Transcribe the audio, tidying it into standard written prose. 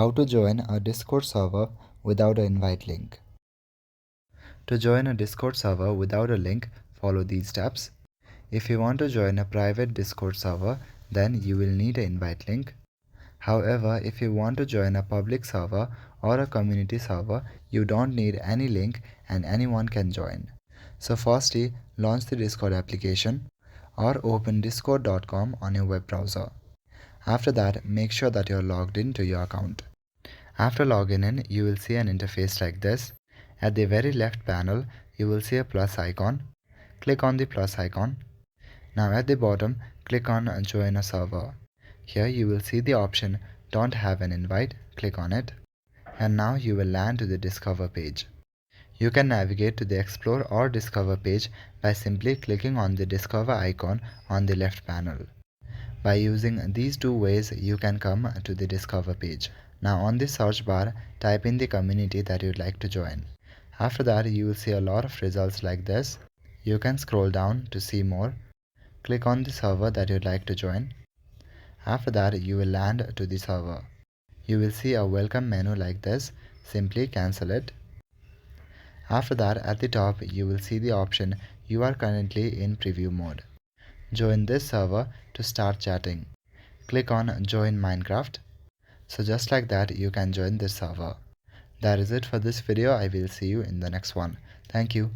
How to join a Discord server without an invite link. To join a Discord server without a link, follow these steps. If you want to join a private Discord server, then you will need an invite link. However, if you want to join a public server or a community server, you don't need any link and anyone can join. So firstly, launch the Discord application or open discord.com on your web browser. After that, make sure that you're logged into your account. After logging in, you will see an interface like this. At the very left panel, you will see a plus icon. Click on the plus icon. Now at the bottom, click on Join a Server. Here you will see the option Don't have an invite. Click on it. And now you will land to the Discover page. You can navigate to the Explore or Discover page by simply clicking on the Discover icon on the left panel. By using these two ways, you can come to the Discover page. Now on the search bar, type in the community that you'd like to join. After that, you will see a lot of results like this. You can scroll down to see more. Click on the server that you'd like to join. After that, you will land to the server. You will see a welcome menu like this. Simply cancel it. After that, at the top, you will see the option You are currently in preview mode. Join this server to start chatting. Click on Join Minecraft. So just like that, you can join this server. That is it for this video. I will see you in the next one. Thank you.